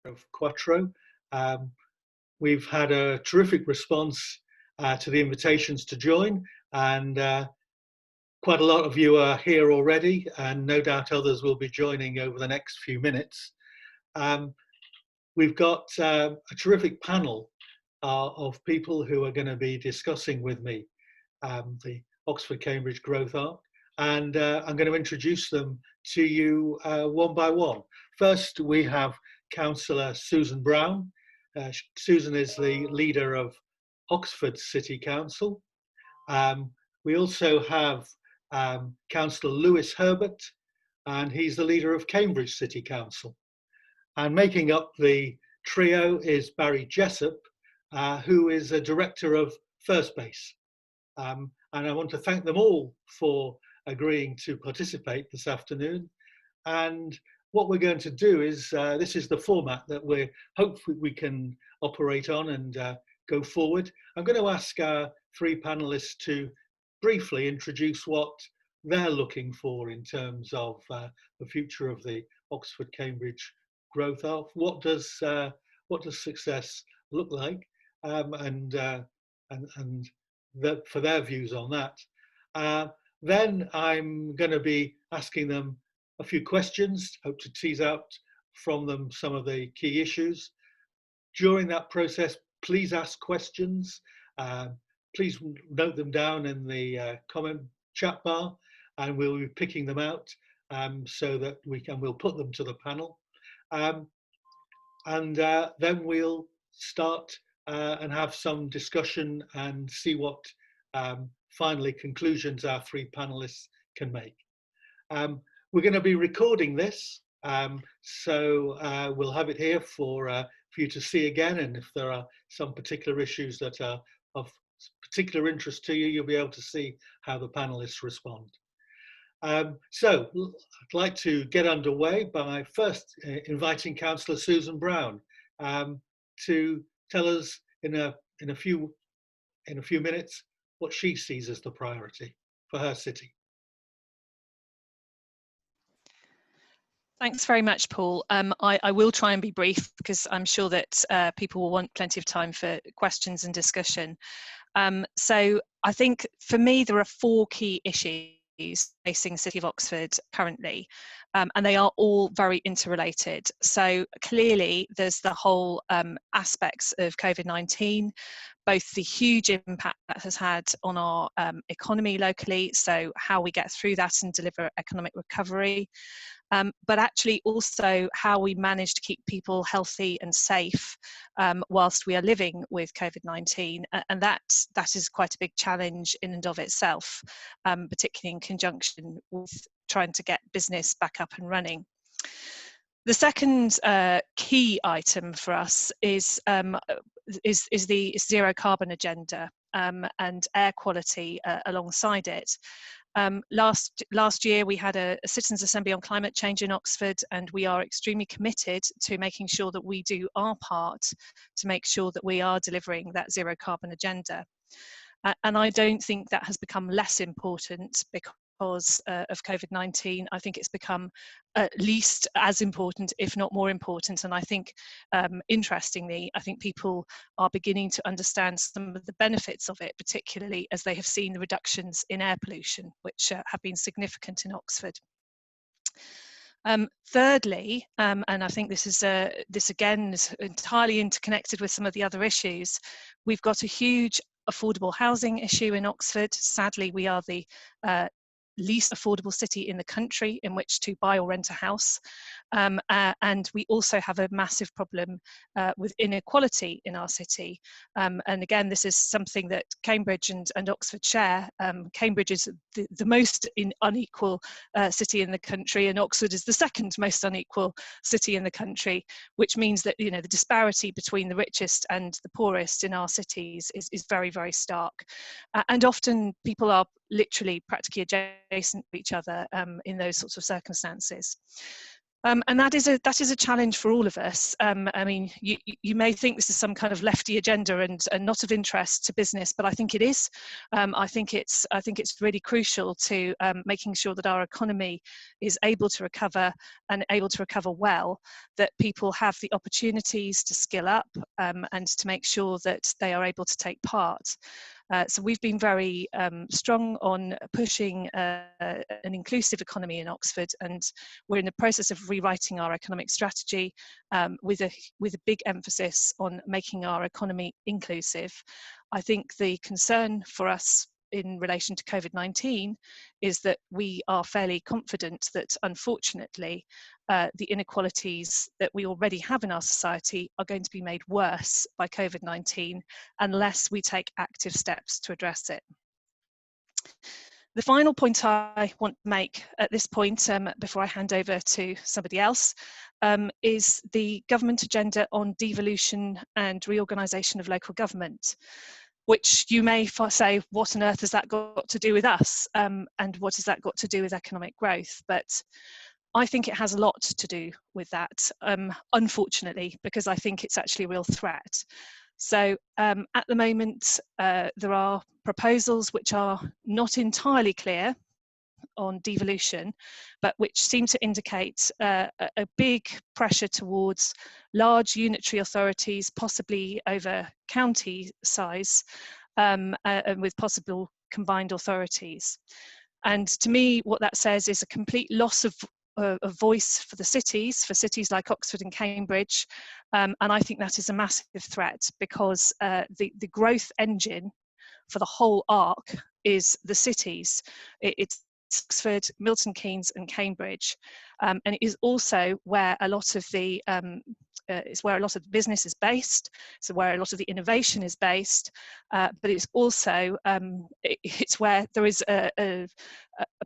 of Quatro. Um, we've had a terrific response to the invitations to join, and quite a lot of you are here already, and no doubt others will be joining over the next few minutes. We've got a terrific panel of people who are going to be discussing with me the Oxford-Cambridge Growth Arc, and I'm going to introduce them to you one by one. First, we have Councillor Susan Brown. Susan is the leader of Oxford City Council. We also have Councillor Lewis Herbert, and he's the leader of Cambridge City Council. And making up the trio is Barry Jessup, who is a director of First Base. And I want to thank them all for agreeing to participate this afternoon. And what we're going to do is, this is the format that we're hopefully we can operate on and go forward. I'm going to ask our three panelists to briefly introduce what they're looking for in terms of the future of the Oxford-Cambridge Growth Arc. What does success look like, and for their views on that. Then I'm going to be asking them a few questions, hope to tease out from them some of the key issues. During that process, please ask questions. Please note them down in the comment chat bar, and we'll be picking them out so that we'll put them to the panel. And then we'll start and have some discussion and see what finally conclusions our three panelists can make. We're going to be recording this, so we'll have it here for you to see again, and if there are some particular issues that are of particular interest to you, you'll be able to see how the panelists respond. So I'd like to get underway by first inviting Councillor Susan Brown to tell us in a few minutes what she sees as the priority for her city. Thanks very much, Paul. I will try and be brief because I'm sure that people will want plenty of time for questions and discussion. So I think for me there are four key issues facing the City of Oxford currently, and they are all very interrelated. So clearly there's the whole aspects of COVID-19, both the huge impact that has had on our economy locally, so how we get through that and deliver economic recovery, but actually also how we manage to keep people healthy and safe whilst we are living with COVID-19, and that is quite a big challenge in and of itself, particularly in conjunction with trying to get business back up and running. The second key item for us is the zero carbon agenda and air quality alongside it. Last year we had a Citizens Assembly on Climate Change in Oxford, and we are extremely committed to making sure that we do our part to make sure that we are delivering that zero carbon agenda. And I don't think that has become less important because of COVID-19. I think it's become at least as important, if not more important. And I think, interestingly, I think people are beginning to understand some of the benefits of it, particularly as they have seen the reductions in air pollution, which have been significant in Oxford. Thirdly, and I think this again is entirely interconnected with some of the other issues, we've got a huge affordable housing issue in Oxford. Sadly, we are the least affordable city in the country in which to buy or rent a house. And we also have a massive problem with inequality in our city. And again, this is something that Cambridge and Oxford share. Cambridge is the most unequal city in the country, and Oxford is the second most unequal city in the country, which means that, you know, the disparity between the richest and the poorest in our cities is very, very stark. And often people are literally practically adjacent to each other in those sorts of circumstances. And that is a challenge for all of us. I mean, you may think this is some kind of lefty agenda and not of interest to business, but I think it is. I think it's really crucial to making sure that our economy is able to recover and able to recover well. That people have the opportunities to skill up and to make sure that they are able to take part. So we've been very strong on pushing an inclusive economy in Oxford, and we're in the process of rewriting our economic strategy with a big emphasis on making our economy inclusive. I think the concern for us in relation to COVID-19 is that we are fairly confident that, unfortunately, the inequalities that we already have in our society are going to be made worse by COVID-19 unless we take active steps to address it. The final point I want to make at this point, before I hand over to somebody else, is the government agenda on devolution and reorganisation of local government, which you may say, what on earth has that got to do with us? And what has that got to do with economic growth? But I think it has a lot to do with that, unfortunately, because I think it's actually a real threat. So at the moment, there are proposals which are not entirely clear on devolution, but which seem to indicate a big pressure towards large unitary authorities, possibly over county size, and with possible combined authorities. And to me, what that says is a complete loss of voice for cities like Oxford and Cambridge, and I think that is a massive threat, because the growth engine for the whole arc is the cities. It's Oxford, Milton Keynes and Cambridge, and it is also where a lot of the business is based, so where a lot of the innovation is based, but it's also it's where there is a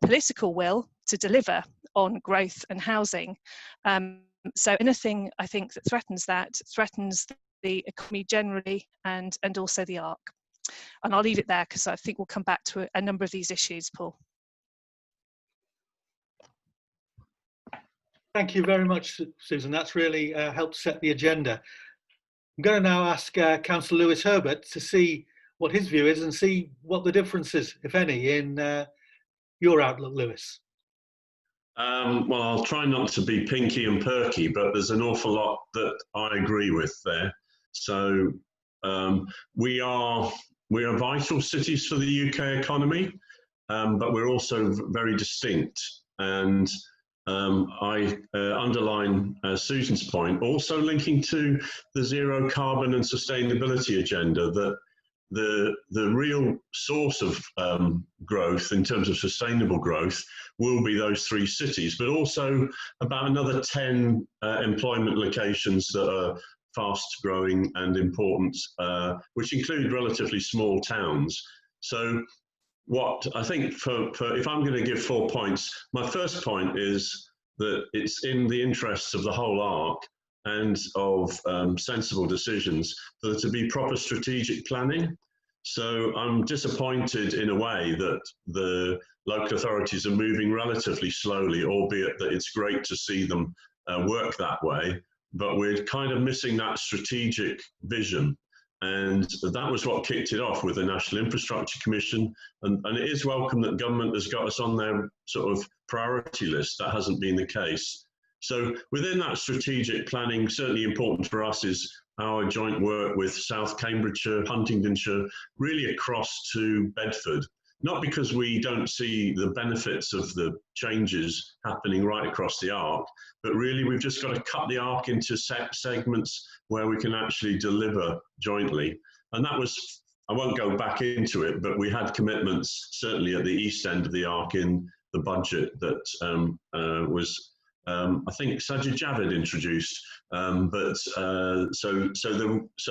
political will to deliver on growth and housing. So anything, I think, that threatens the economy generally and also the arc. And I'll leave it there, because I think we'll come back to a number of these issues, Paul. Thank you very much, Susan. That's really helped set the agenda. I'm going to now ask Councillor Lewis Herbert to see what his view is and see what the difference is, if any, in your outlook, Lewis. Well, I'll try not to be pinky and perky, but there's an awful lot that I agree with there. So we are vital cities for the UK economy, but we're also very distinct. And I underline Susan's point, also linking to the zero carbon and sustainability agenda, that the real source of growth in terms of sustainable growth will be those three cities, but also about another 10 employment locations that are fast growing and important, which include relatively small towns. So what I think if I'm going to give 4 points, my first point is that it's in the interests of the whole arc and of sensible decisions for there to be proper strategic planning. So I'm disappointed in a way that the local authorities are moving relatively slowly, albeit that it's great to see them work that way, but we're kind of missing that strategic vision. And that was what kicked it off with the National Infrastructure Commission. And it is welcome that government has got us on their sort of priority list. That hasn't been the case. So within that strategic planning, certainly important for us is our joint work with South Cambridgeshire, Huntingdonshire, really across to Bedford. Not because we don't see the benefits of the changes happening right across the arc, but really we've just got to cut the arc into segments where we can actually deliver jointly. And that was, I won't go back into it, but we had commitments certainly at the east end of the arc in the budget that was I think Sajid Javid introduced, so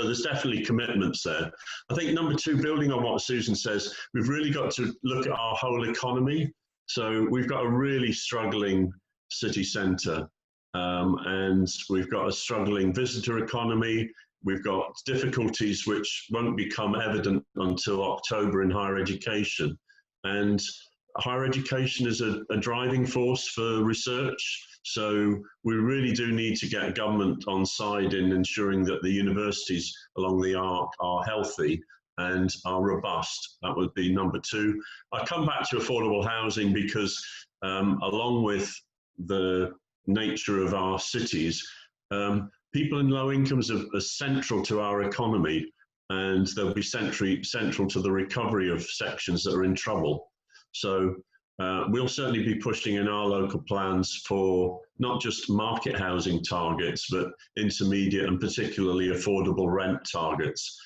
there's definitely commitments there. I think number two, building on what Susan says, we've really got to look at our whole economy. So we've got a really struggling city centre, and we've got a struggling visitor economy. We've got difficulties which won't become evident until October in higher education. And higher education is a driving force for research. So we really do need to get government on side in ensuring that the universities along the arc are healthy and are robust. That would be number two. I come back to affordable housing because along with the nature of our cities, people in low incomes are central to our economy, and they'll be central to the recovery of sections that are in trouble. So we'll certainly be pushing in our local plans for not just market housing targets, but intermediate and particularly affordable rent targets,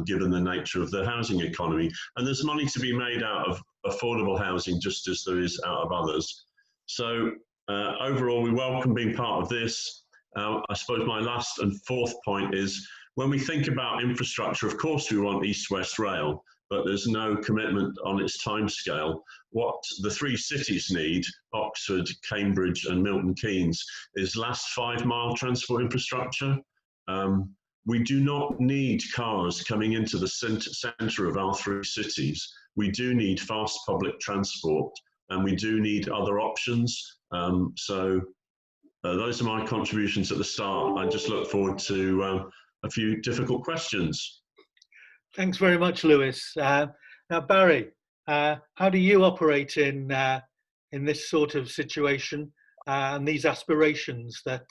given the nature of the housing economy. And there's money to be made out of affordable housing just as there is out of others. So overall, we welcome being part of this. I suppose my last and fourth point is, when we think about infrastructure, of course we want East-West Rail, but there's no commitment on its timescale. What the three cities need, Oxford, Cambridge and Milton Keynes, is last 5-mile transport infrastructure. We do not need cars coming into the centre of our three cities. We do need fast public transport, and we do need other options. Those are my contributions at the start. I just look forward to a few difficult questions. Thanks very much, Lewis. Now, Barry, how do you operate in this sort of situation and these aspirations that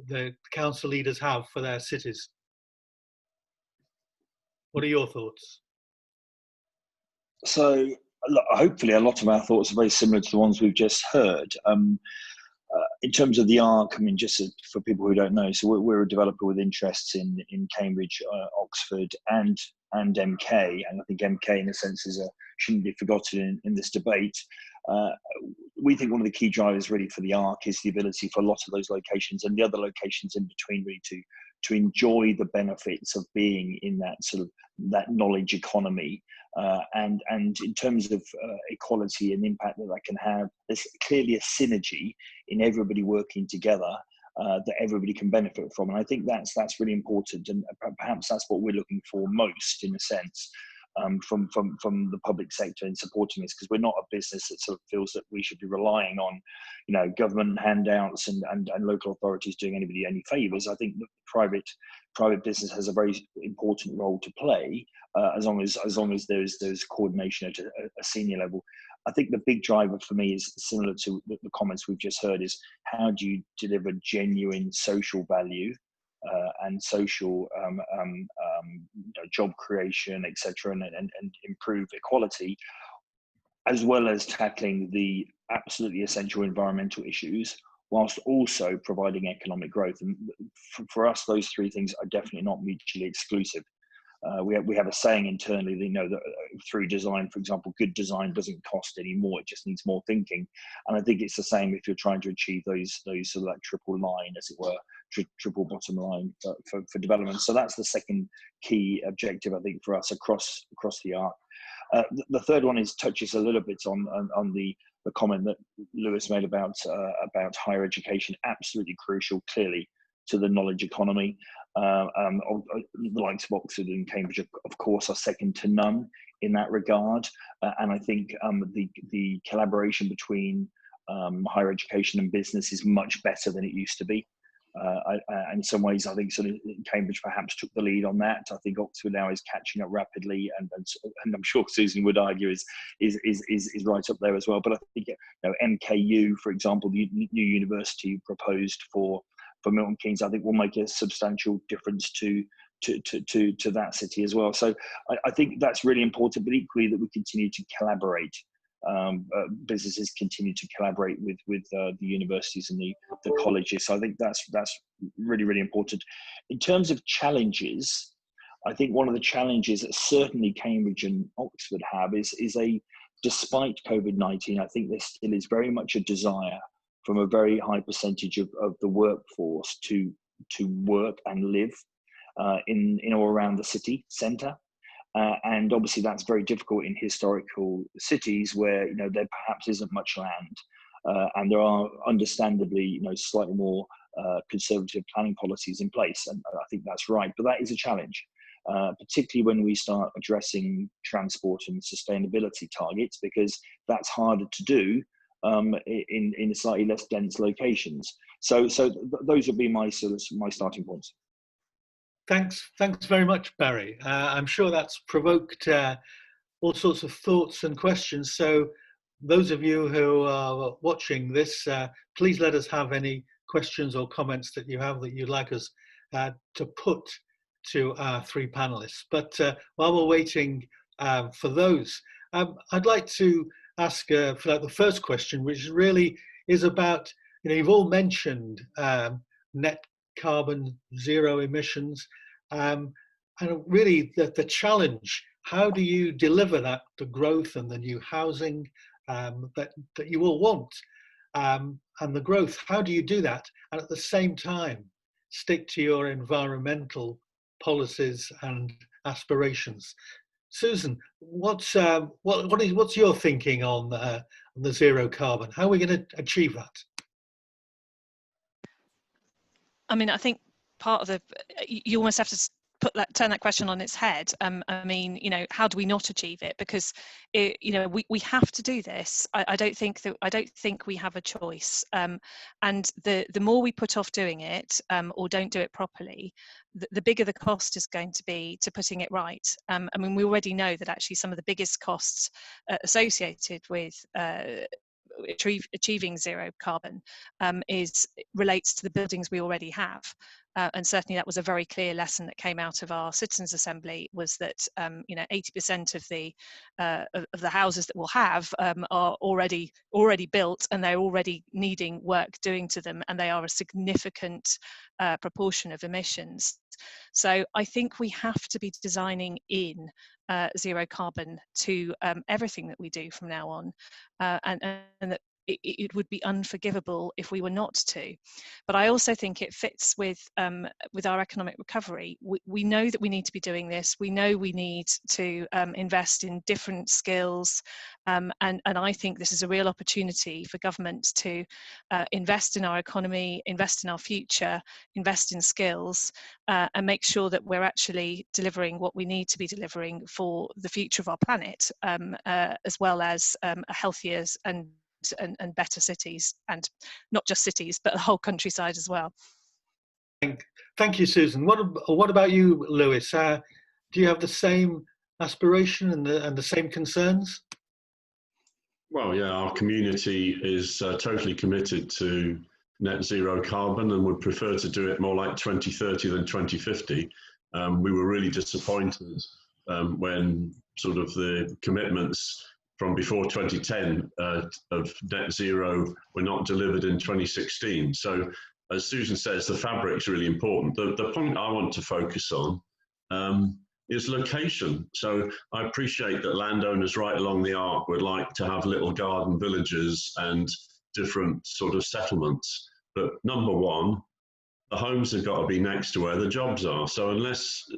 the council leaders have for their cities? What are your thoughts? So, hopefully, a lot of our thoughts are very similar to the ones we've just heard. In terms of the ARC, I mean, just for people who don't know, so we're a developer with interests in Cambridge, Oxford, and MK, and I think MK, in a sense, shouldn't be forgotten in this debate. We think one of the key drivers really for the ARC is the ability for a lot of those locations and the other locations in between really to enjoy the benefits of being in that sort of that knowledge economy. And in terms of equality and impact that can have, there's clearly a synergy in everybody working together that everybody can benefit from. And I think that's really important, and perhaps that's what we're looking for most, in a sense, from the public sector in supporting this, because we're not a business that sort of feels that we should be relying on, government handouts and local authorities doing anybody any favours. I think the private business has a very important role to play, as long as there's coordination at a senior level. I think the big driver for me is similar to the comments we've just heard, is how do you deliver genuine social value and social job creation, etc., and improve equality, as well as tackling the absolutely essential environmental issues, whilst also providing economic growth. And for us, those three things are definitely not mutually exclusive. We have a saying internally, that through design, for example, good design doesn't cost any more, it just needs more thinking. And I think it's the same if you're trying to achieve those sort of like triple line, as it were, triple bottom line for development. So that's the second key objective, I think, for us across the ARC. The third one touches a little bit on the comment that Lewis made about higher education. Absolutely crucial, clearly, to the knowledge economy. The likes of Oxford and Cambridge, of course, are second to none in that regard. And I think the collaboration between higher education and business is much better than it used to be. In some ways, I think sort of Cambridge perhaps took the lead on that. I think Oxford now is catching up rapidly, and I'm sure Susan would argue is right up there as well. But I think MKU, for example, the new university proposed for Milton Keynes, I think will make a substantial difference to that city as well. So I think that's really important, but equally that we continue to collaborate. Businesses continue to collaborate with the universities and the colleges. So I think that's really, really important. In terms of challenges, I think one of the challenges that certainly Cambridge and Oxford have is despite COVID-19, I think there still is very much a desire from a very high percentage of the workforce to work and live in or around the city centre. And obviously that's very difficult in historical cities where there perhaps isn't much land, and there are understandably slightly more conservative planning policies in place, and I think that's right. But that is a challenge. particularly when we start addressing transport and sustainability targets, because that's harder to do in slightly less dense locations. So those would be my starting points. Thanks very much, Barry. I'm sure that's provoked all sorts of thoughts and questions. So those of you who are watching this, please let us have any questions or comments that you have that you'd like us to put to our three panelists. But while we're waiting for those, I'd like to ask for the first question, which really is about, you've all mentioned net carbon zero emissions, and really the challenge. How do you deliver that, the growth and the new housing that you all want, and the growth? How do you do that, and at the same time stick to your environmental policies and aspirations? Susan, what's your thinking on the zero carbon? How are we going to achieve that? I mean, I think part of you almost have to turn that question on its head. I mean, how do we not achieve it? Because we have to do this. I don't think we have a choice. And the more we put off doing it or don't do it properly, the bigger the cost is going to be to putting it right. I mean, we already know that actually some of the biggest costs associated with achieving zero carbon relates to the buildings we already have. And certainly that was a very clear lesson that came out of our Citizens' Assembly, was that 80% of the houses that we'll have are already built, and they're already needing work doing to them, and they are a significant proportion of emissions. So I think we have to be designing in zero carbon to everything that we do from now on, and that it would be unforgivable if we were not to. But I also think it fits with our economic recovery. We know that we need to be doing this. We know we need to invest in different skills, and I think this is a real opportunity for government to invest in our economy, invest in our future, invest in skills, and make sure that we're actually delivering what we need to be delivering for the future of our planet, as well as a healthier and better cities, and not just cities, but the whole countryside as well. Thank you, Susan. What about you, Lewis? Do you have the same aspiration and the same concerns? Well, yeah, our community is totally committed to net zero carbon, and would prefer to do it more like 2030 than 2050. We were really disappointed when sort of the commitments from before 2010 of net zero were not delivered in 2016. So as Susan says, the fabric's really important. The point I want to focus on is location. So I appreciate that landowners right along the arc would like to have little garden villages and different sort of settlements. But number one, the homes have got to be next to where the jobs are. So unless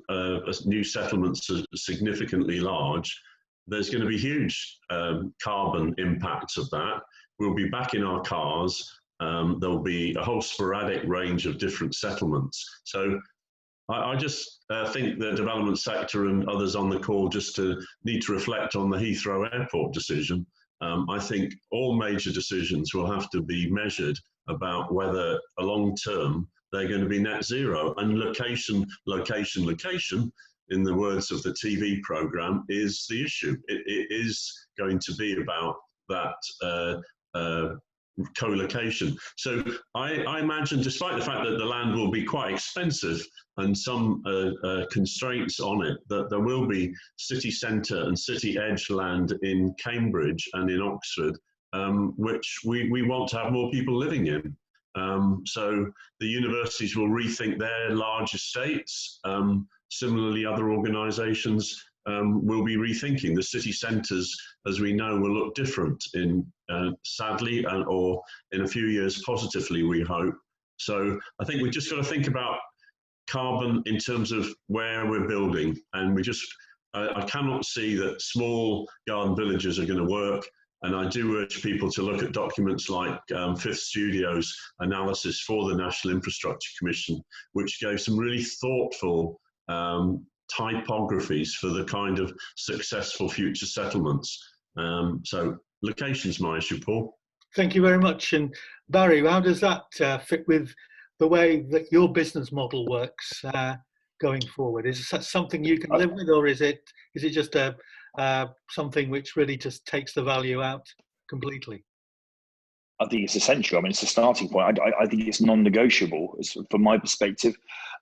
new settlements are significantly large, there's going to be huge carbon impacts of that. We'll be back in our cars. There'll be a whole sporadic range of different settlements. So I just think the development sector and others on the call just need to reflect on the Heathrow Airport decision. I think all major decisions will have to be measured about whether a long term they're going to be net zero, and location, in the words of the TV program, is the issue. It is going to be about that co-location. So I imagine, despite the fact that the land will be quite expensive and some constraints on it, that there will be city centre and city edge land in Cambridge and in Oxford, which we want to have more people living in. So the universities will rethink their large estates. Similarly, other organisations will be rethinking. The city centres, as we know, will look different sadly, or in a few years positively, we hope. So I think we've just got to think about carbon in terms of where we're building, and I cannot see that small garden villages are going to work. And I do urge people to look at documents like Fifth Studio's analysis for the National Infrastructure Commission, which gave some really thoughtful typographies for the kind of successful future settlements. So location's my issue, Paul. Thank you very much. And Barry, how does that fit with the way that your business model works going forward? Is that something you can live with, or is it just something which really just takes the value out completely? I think it's essential. I mean, it's a starting point. I think it's non-negotiable from my perspective.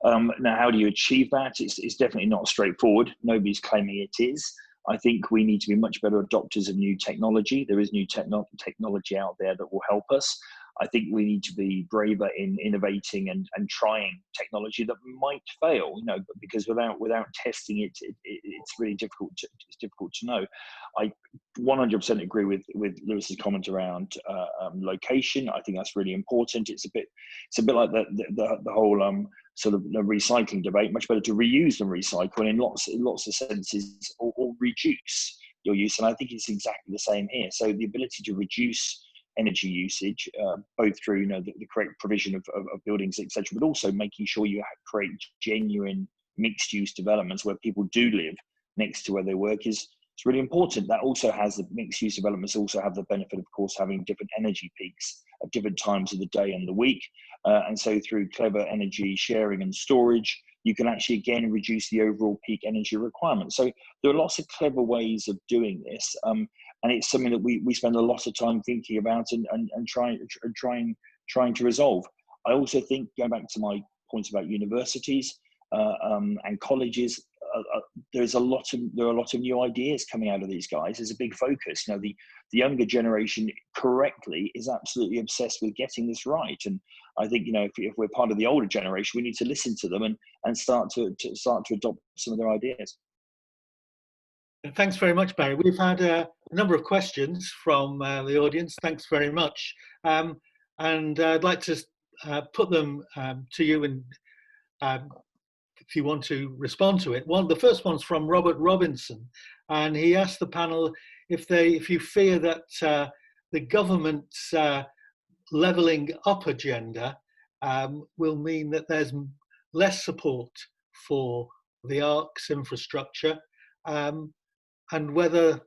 Now, how do you achieve that? It's definitely not straightforward. Nobody's claiming it is. I think we need to be much better adopters of new technology. There is new technology out there that will help us. I think we need to be braver in innovating and trying technology that might fail, you know, because without testing it, it's really difficult to know. I 100% agree with Lewis's comment around location. I think that's really important. It's a bit like the whole sort of the recycling debate. Much better to reuse than recycle in lots of senses, or reduce your use. And I think it's exactly the same here. So the ability to reduce energy usage, both through the correct provision of buildings, etc., but also making sure you create genuine mixed-use developments where people do live next to where they work is really important. That also has the mixed-use developments also have the benefit, of course, having different energy peaks at different times of the day and the week, and so through clever energy sharing and storage, you can actually again reduce the overall peak energy requirement. So there are lots of clever ways of doing this. And it's something that we spend a lot of time thinking about and trying to resolve. I also think, going back to my points about universities and colleges, there are a lot of new ideas coming out of these guys. There's a big focus. You know, the younger generation correctly is absolutely obsessed with getting this right. And I think, you know, if we're part of the older generation, we need to listen to them and start to adopt some of their ideas. Thanks very much, Barry. We've had a number of questions from the audience. Thanks very much. And I'd like to put them to you, and if you want to respond to it. The first one's from Robert Robinson, and he asked the panel if you fear that the government's levelling up agenda will mean that there's less support for the ARC's infrastructure. And whether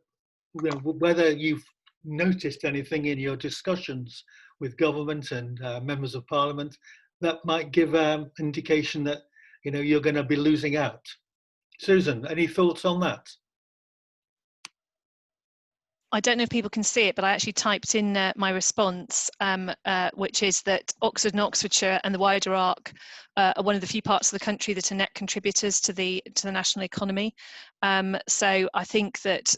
you've noticed anything in your discussions with government and members of parliament that might give indication that you're going to be losing out. Susan, any thoughts on that? I don't know if people can see it, but I actually typed in my response, which is that Oxford and Oxfordshire and the wider ARC are one of the few parts of the country that are net contributors to the national economy. So I think that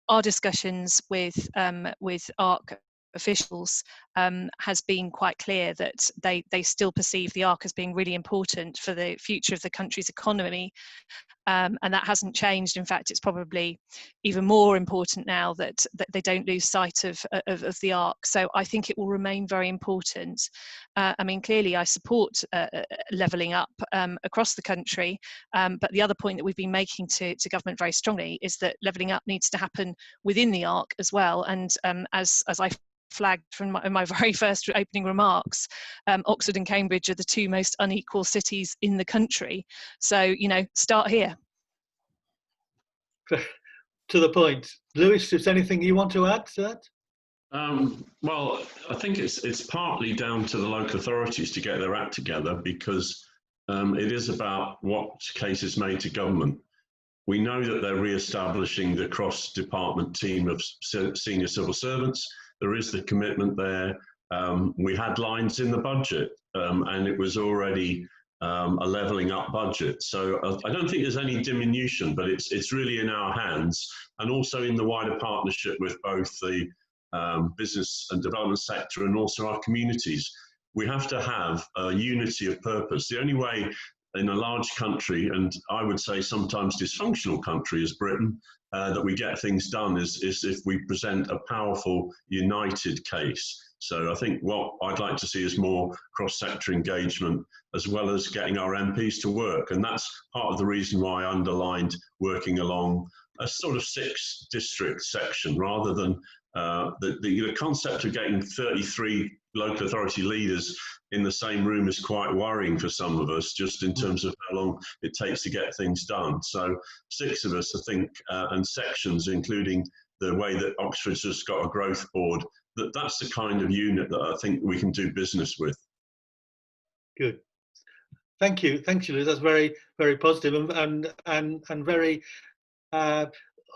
our discussions with ARC officials has been quite clear that they still perceive the ARC as being really important for the future of the country's economy. And that hasn't changed. In fact, it's probably even more important now that they don't lose sight of the ARC. So I think it will remain very important. I mean, clearly I support levelling up across the country, but the other point that we've been making to government very strongly is that levelling up needs to happen within the ARC as well. And as I flagged from my very first opening remarks, Oxford and Cambridge are the two most unequal cities in the country. So, start here. To the point. Lewis, is there anything you want to add to that? Well, I think it's partly down to the local authorities to get their act together, because it is about what case is made to government. We know that they're re-establishing the cross-department team of senior civil servants. There is the commitment there. We had lines in the budget, and it was already a levelling up budget. So I don't think there's any diminution, but it's really in our hands, and also in the wider partnership with both the business and development sector and also our communities. We have to have a unity of purpose. The only way in a large country, and I would say sometimes dysfunctional country as Britain, that we get things done is if we present a powerful, united case. So I think what I'd like to see is more cross-sector engagement, as well as getting our MPs to work. And that's part of the reason why I underlined working along a sort of 6-district section, rather than the concept of getting 33 local authority leaders in the same room is quite worrying for some of us, just in terms of how long it takes to get things done. So 6 of us, I think, and sections, including the way that Oxford's just got a growth board, that's the kind of unit that I think we can do business with. Good. Thank you, Liz. That's very, very positive and very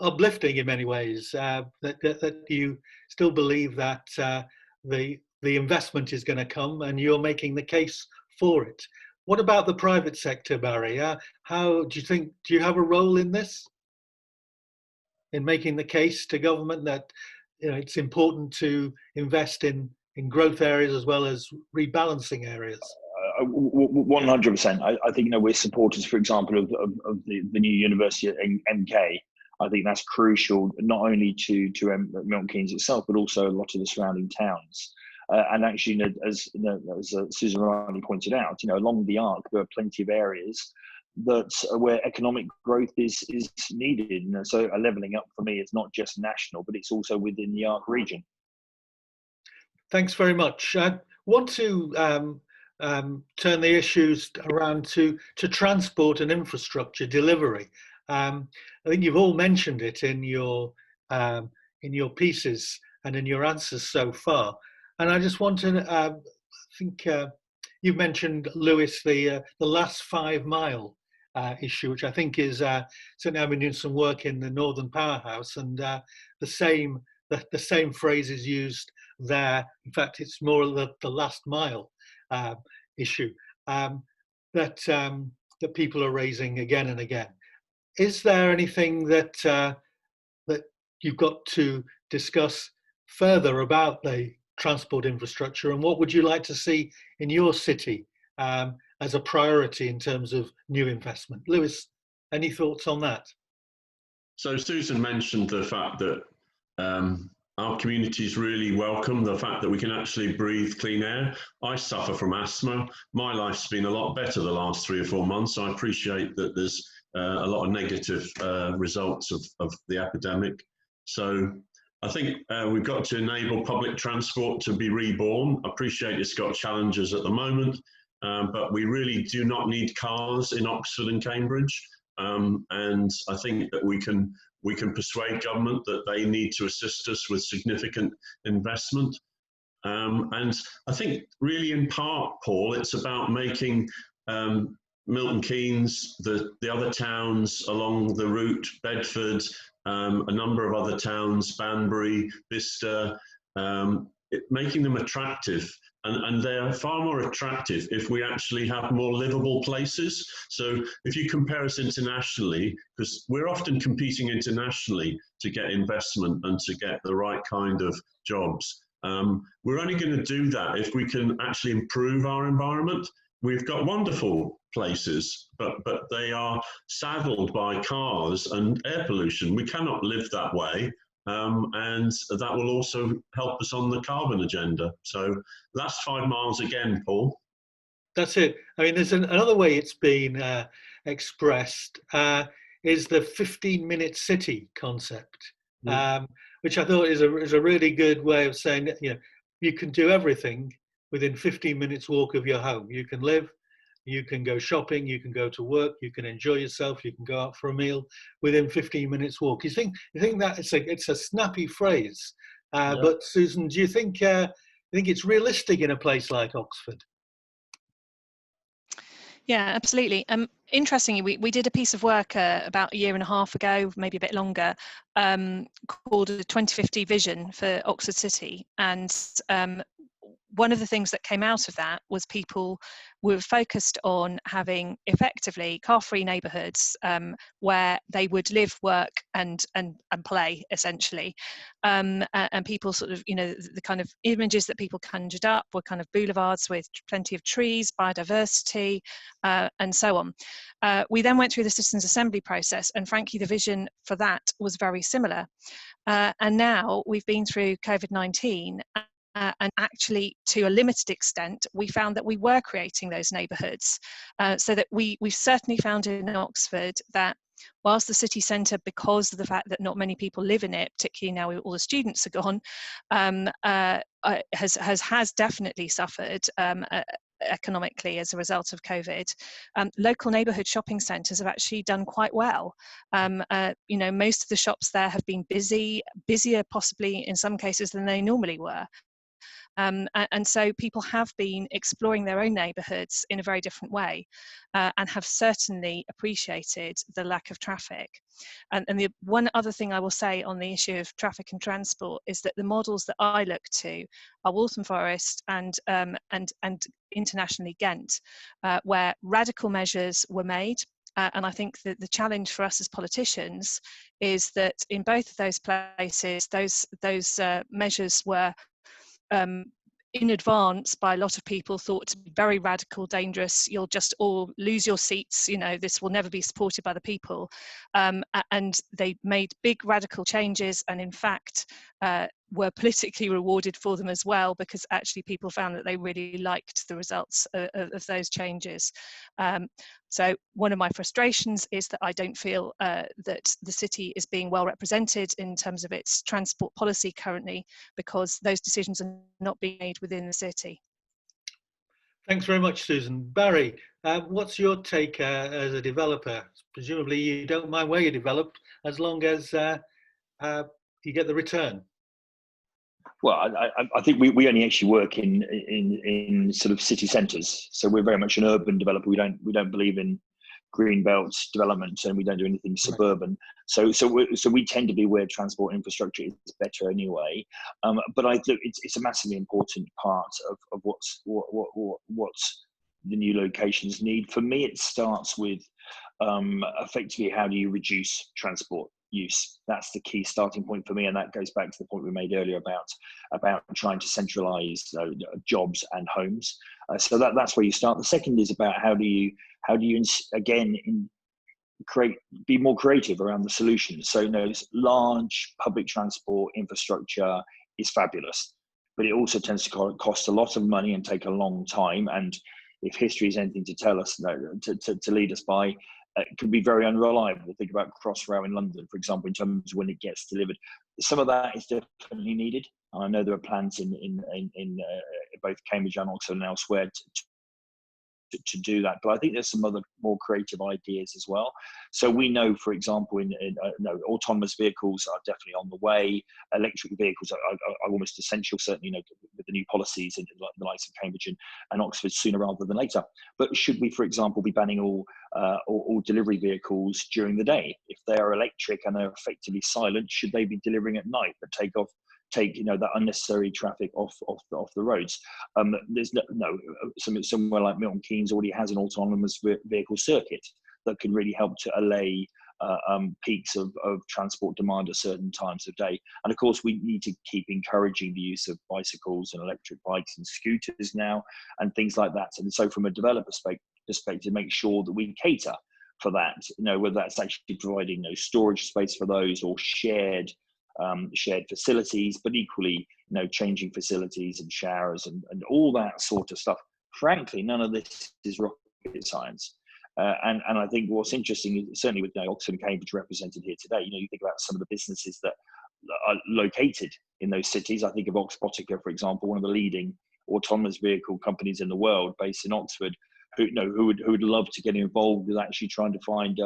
uplifting in many ways. That you still believe that the investment is going to come, and you're making the case for it. What about the private sector, Barry? How do you think? Do you have a role in this, in making the case to government that it's important to invest in growth areas as well as rebalancing areas? 100%. I think we're supporters, for example, of the new university at MK. I think that's crucial, not only to Milton Keynes itself, but also a lot of the surrounding towns. And actually, as Susan rightly pointed out, along the arc there are plenty of areas where economic growth is needed. And so a levelling up for me is not just national, but it's also within the arc region. Thanks very much. I want to turn the issues around to transport and infrastructure delivery. I think you've all mentioned it in your pieces and in your answers so far. And I just want to, I think you've mentioned, Lewis, the last 5 mile issue, which I think is certainly I've been doing some work in the Northern Powerhouse, and the same phrase is used there. In fact, it's more the last mile issue that people are raising again and again. Is there anything that you've got to discuss further about the transport infrastructure, and what would you like to see in your city as a priority in terms of new investment? Lewis, any thoughts on that? So Susan mentioned the fact that our communities really welcome the fact that we can actually breathe clean air. I suffer from asthma. My life's been a lot better the last 3 or 4 months. I appreciate that there's a lot of negative results of the epidemic. So I think we've got to enable public transport to be reborn. I appreciate it's got challenges at the moment, but we really do not need cars in Oxford and Cambridge. And I think that we can persuade government that they need to assist us with significant investment. And I think really in part, Paul, it's about making Milton Keynes, the other towns along the route, Bedford, a number of other towns, Banbury, Bicester, making them attractive. And they're far more attractive if we actually have more livable places. So if you compare us internationally, because we're often competing internationally to get investment and to get the right kind of jobs, we're only going to do that if we can actually improve our environment. We've got wonderful places, but they are saddled by cars and air pollution. We cannot live that way. And that will also help us on the carbon agenda. So last 5 miles again, Paul. That's it. I mean, there's another way it's been expressed is the 15-minute city concept, which I thought is a really good way of saying that you can do everything within 15 minutes walk of your home. You can live, you can go shopping, you can go to work, you can enjoy yourself, you can go out for a meal within 15 minutes walk. You think that it's a snappy phrase, but Susan, do you think it's realistic in a place like Oxford? Yeah, absolutely. Interestingly, we did a piece of work about 1.5 years ago, maybe a bit longer, called the 2050 Vision for Oxford City, and one of the things that came out of that was people were focused on having effectively car-free neighbourhoods where they would live, work and play, essentially. And people sort of, the kind of images that people conjured up were kind of boulevards with plenty of trees, biodiversity, and so on. We then went through the Citizens' Assembly process, and frankly, the vision for that was very similar. And now we've been through COVID-19, and actually, to a limited extent, we found that we were creating those neighbourhoods. So that we've certainly found in Oxford that whilst the city centre, because of the fact that not many people live in it, particularly now all the students are gone, has definitely suffered economically as a result of COVID. Local neighbourhood shopping centres have actually done quite well. Most of the shops there have been busier possibly in some cases than they normally were. And so people have been exploring their own neighbourhoods in a very different way, and have certainly appreciated the lack of traffic. And the one other thing I will say on the issue of traffic and transport is that the models that I look to are Waltham Forest and internationally Ghent, where radical measures were made. And I think that the challenge for us as politicians is that in both of those places, those measures were in advance by a lot of people thought to be very radical, dangerous. You'll just all lose your seats. This will never be supported by the people. And they made big radical changes, and in fact were politically rewarded for them as well, because actually people found that they really liked the results of those changes. So one of my frustrations is that I don't feel that the city is being well represented in terms of its transport policy currently, because those decisions are not being made within the city. Thanks very much, Susan. Barry, what's your take as a developer? Presumably you don't mind where you develop as long as you get the return. Well, I think we only actually work in sort of city centres, so we're very much an urban developer. We don't believe in green belts development, and we don't do anything suburban. So we tend to be where transport infrastructure is better anyway. But I think it's a massively important part of what the new locations need. For me, it starts with effectively how do you reduce transport use. That's the key starting point for me, and that goes back to the point we made earlier about trying to centralize jobs and homes. So that's where you start. The second is about how do you again be more creative around the solutions. So large public transport infrastructure is fabulous, but it also tends to cost a lot of money and take a long time. And if history is anything to tell us, to lead us by, it can be very unreliable. Think about Crossrail in London, for example, in terms of when it gets delivered. Some of that is definitely needed. I know there are plans in both Cambridge and Oxford and elsewhere to do that, but I think there's some other more creative ideas as well. So we know, for example, autonomous vehicles are definitely on the way. Electric vehicles are almost essential, certainly with the new policies in the likes of Cambridge and Oxford sooner rather than later. But should we, for example, be banning all delivery vehicles during the day? If they are electric and they're effectively silent, should they be delivering at night but take that unnecessary traffic off the roads? There's somewhere like Milton Keynes already has an autonomous vehicle circuit that can really help to allay peaks of transport demand at certain times of day. And of course, we need to keep encouraging the use of bicycles and electric bikes and scooters now and things like that. And so from a developer perspective, make sure that we cater for that, whether that's actually providing storage space for those or shared facilities, but equally, changing facilities and showers and all that sort of stuff. Frankly, none of this is rocket science. And I think what's interesting is certainly with Oxford and Cambridge represented here today, you think about some of the businesses that are located in those cities. I think of Oxbotica, for example, one of the leading autonomous vehicle companies in the world based in Oxford, who would love to get involved with actually trying to find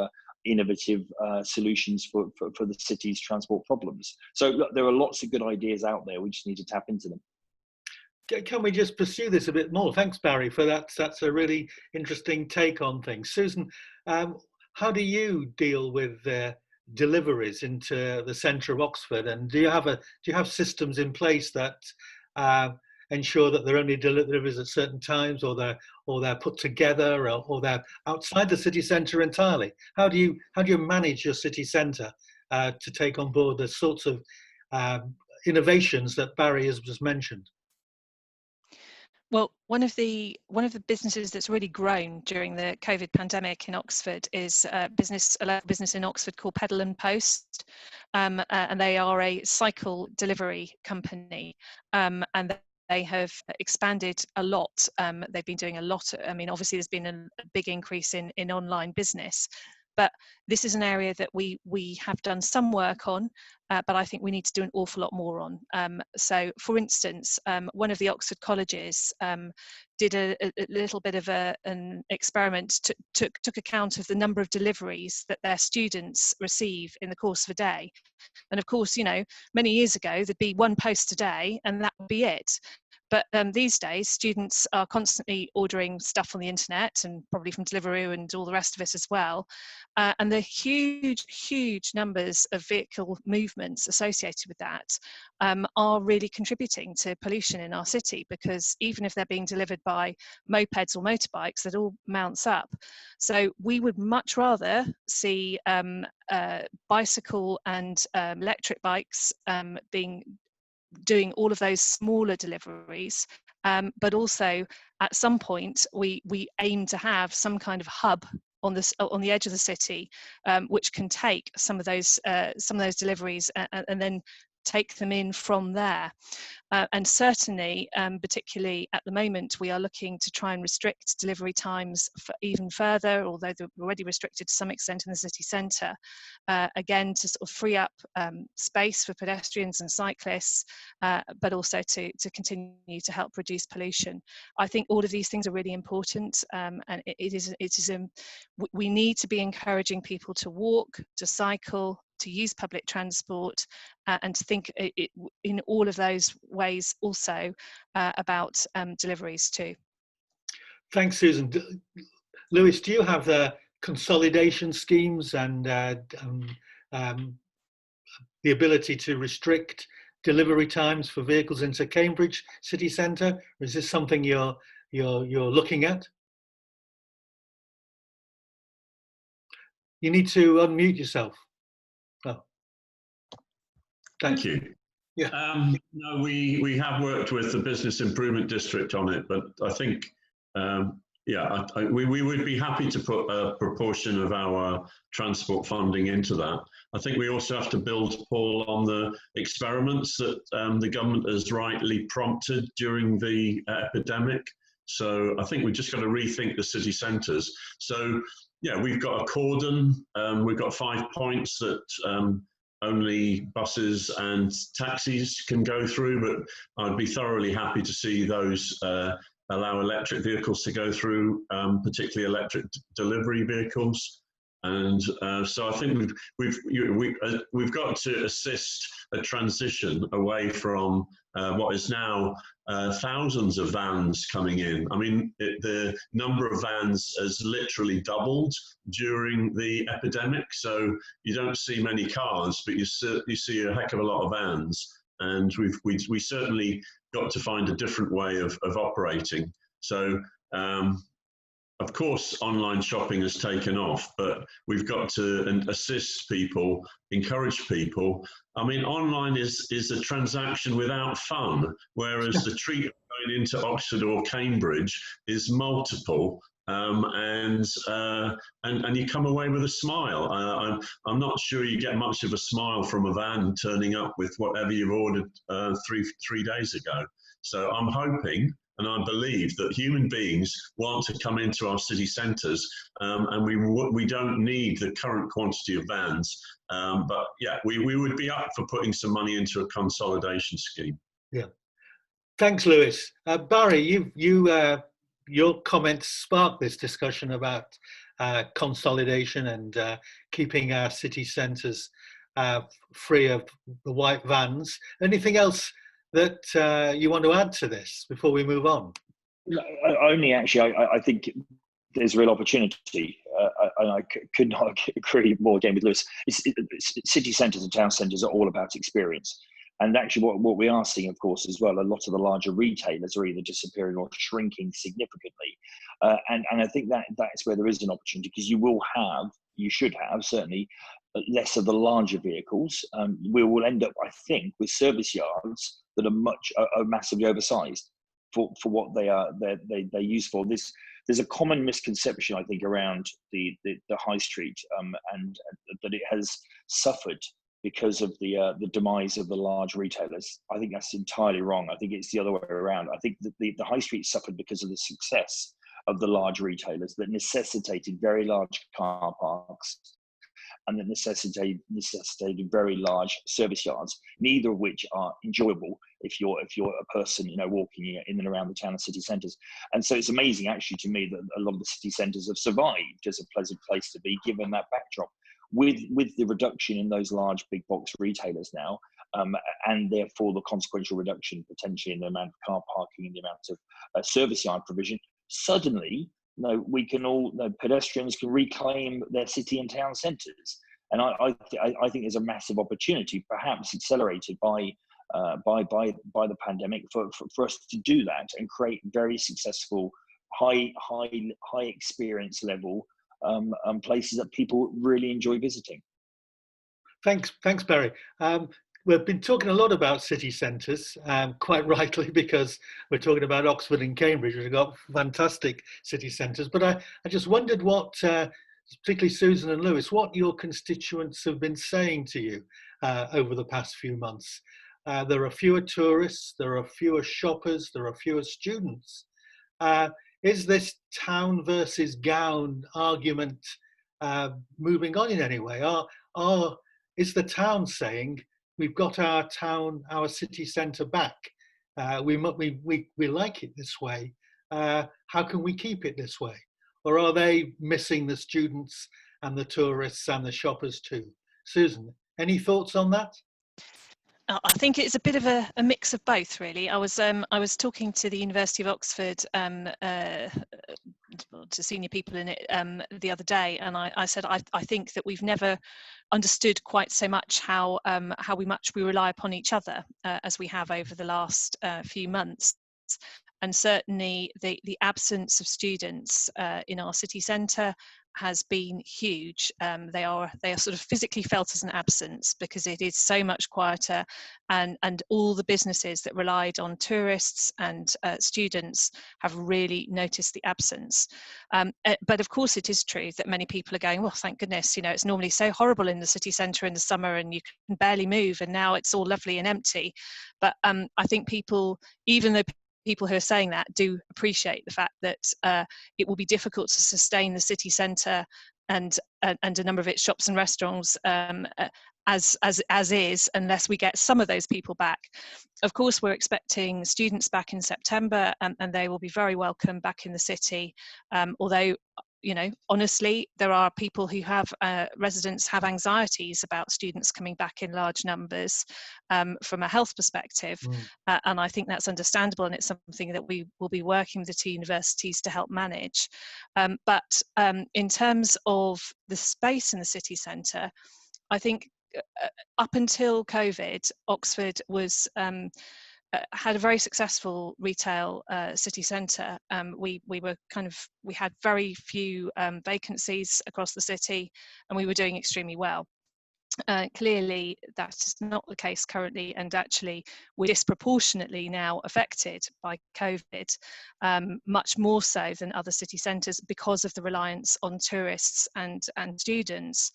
innovative solutions for the city's transport problems. So look, there are lots of good ideas out there. We just need to tap into them. Can we just pursue this a bit more? Thanks, Barry, for that. That's a really interesting take on things. Susan, how do you deal with deliveries into the centre of Oxford? And do you have systems in place that ensure that they're only deliveries at certain times, or they're put together, or they're outside the city centre entirely? How do you manage your city centre to take on board the sorts of innovations that Barry has just mentioned? Well, one of the businesses that's really grown during the COVID pandemic in Oxford is a local business in Oxford called Pedal and Post, and they are a cycle delivery company, and they have expanded a lot. They've been doing a lot. I mean, obviously there's been a big increase in online business, but this is an area that we have done some work on, but I think we need to do an awful lot more on. So, for instance, one of the Oxford colleges did a little bit of an experiment, took account of the number of deliveries that their students receive in the course of a day. And of course, you know, many years ago, there'd be one post a day and that would be it. But these days, students are constantly ordering stuff on the internet and probably from Deliveroo and all the rest of it as well. And the huge numbers of vehicle movements associated with that are really contributing to pollution in our city, because even if they're being delivered by mopeds or motorbikes, that all mounts up. So we would much rather see bicycle and electric bikes doing all of those smaller deliveries, but also at some point we aim to have some kind of hub on the edge of the city, which can take some of those deliveries and then take them in from there. And certainly, particularly at the moment, we are looking to try and restrict delivery times for even further, although they're already restricted to some extent in the city centre, again to sort of free up space for pedestrians and cyclists, but also to continue to help reduce pollution. I think all of these things are really important, and we need to be encouraging people to walk, to cycle, to use public transport, and to think in all of those ways also about deliveries too. Thanks, Susan. Lewis, do you have the consolidation schemes and the ability to restrict delivery times for vehicles into Cambridge city centre? Or is this something you're looking at? You need to unmute yourself. Oh, thank you. Yeah. No, we have worked with the Business Improvement District on it, but I think, we would be happy to put a proportion of our transport funding into that. I think we also have to build, Paul, on the experiments that the government has rightly prompted during the epidemic. So I think we've just got to rethink the city centres. So yeah, we've got a cordon, we've got 5 points that only buses and taxis can go through, but I'd be thoroughly happy to see those allow electric vehicles to go through, particularly electric delivery vehicles. And so I think we've got to assist a transition away from what is now thousands of vans coming in. I mean, the number of vans has literally doubled during the epidemic. So you don't see many cars, but you see a heck of a lot of vans. And we certainly got to find a different way of operating. So, of course, online shopping has taken off, but we've got to assist people, encourage people. I mean, online is a transaction without fun, whereas the treat of going into Oxford or Cambridge is multiple, and you come away with a smile. I'm not sure you get much of a smile from a van turning up with whatever you've ordered three days ago. So I'm hoping, and I believe, that human beings want to come into our city centres, and we don't need the current quantity of vans. But yeah, we would be up for putting some money into a consolidation scheme. Yeah. Thanks, Lewis. Barry, your comments sparked this discussion about consolidation and keeping our city centres free of the white vans. Anything else that you want to add to this before we move on? Only actually, I think there's real opportunity, and I could not agree more again with Lewis. City centres and town centres are all about experience. And actually what we are seeing, of course, as well, a lot of the larger retailers are either disappearing or shrinking significantly. And I think that's where there is an opportunity, because you should have certainly less of the larger vehicles. We will end up, I think, with service yards that are massively oversized for what they're used for. There's a common misconception, I think, around the high street, and that it has suffered because of the demise of the large retailers. I think that's entirely wrong. I think it's the other way around. I think that the high street suffered because of the success of the large retailers that necessitated very large car parks and that necessitated very large service yards, neither of which are enjoyable if you're a person, you know, walking in and around the town and city centres. And so it's amazing actually to me that a lot of the city centres have survived as a pleasant place to be given that backdrop. With the reduction in those large big box retailers now, and therefore the consequential reduction potentially in the amount of car parking and the amount of service yard provision, suddenly, you know, we can all, you know, pedestrians can reclaim their city and town centres. And I think there's a massive opportunity, perhaps accelerated by the pandemic, for us to do that and create very successful, high experience level places that people really enjoy visiting. Thanks, Barry. We've been talking a lot about city centres, quite rightly, because we're talking about Oxford and Cambridge, which have got fantastic city centres. But I just wondered what, particularly Susan and Lewis, what your constituents have been saying to you over the past few months. There are fewer tourists, there are fewer shoppers, there are fewer students. Is this town versus gown argument moving on in any way? Is the town saying, we've got our town, our city centre back, we like it this way, how can we keep it this way? Or are they missing the students and the tourists and the shoppers too? Susan, any thoughts on that? I think it's a bit of a mix of both, really. I was talking to the University of Oxford, to senior people in it the other day, and I said I think that we've never understood quite so much how much we rely upon each other as we have over the last few months. And certainly the absence of students in our city centre has been huge. They are sort of physically felt as an absence because it is so much quieter, and all the businesses that relied on tourists and students have really noticed the absence. But of course it is true that many people are going, well, thank goodness, you know, it's normally so horrible in the city centre in the summer and you can barely move, and now it's all lovely and empty. But I think people, even though people who are saying that, do appreciate the fact that it will be difficult to sustain the city centre and a number of its shops and restaurants as is, unless we get some of those people back. Of course, we're expecting students back in September, and they will be very welcome back in the city. Although, you know, honestly, there are people who have residents have anxieties about students coming back in large numbers from a health perspective, and I think that's understandable, and it's something that we will be working with the two universities to help manage. But in terms of the space in the city centre, I think up until COVID, Oxford was had a very successful retail city centre. We had very few vacancies across the city, and we were doing extremely well. Clearly, that is not the case currently, and actually we're disproportionately now affected by COVID, much more so than other city centres because of the reliance on tourists and students.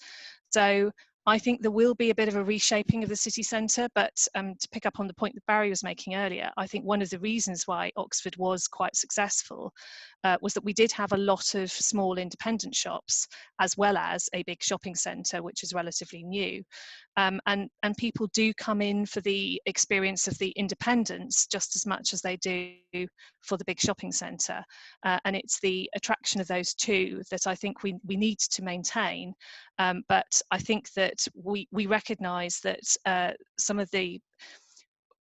So I think there will be a bit of a reshaping of the city centre, but to pick up on the point that Barry was making earlier, I think one of the reasons why Oxford was quite successful was that we did have a lot of small independent shops, as well as a big shopping centre, which is relatively new. And people do come in for the experience of the independence just as much as they do for the big shopping centre. And it's the attraction of those two that I think we need to maintain. But I think that we recognise that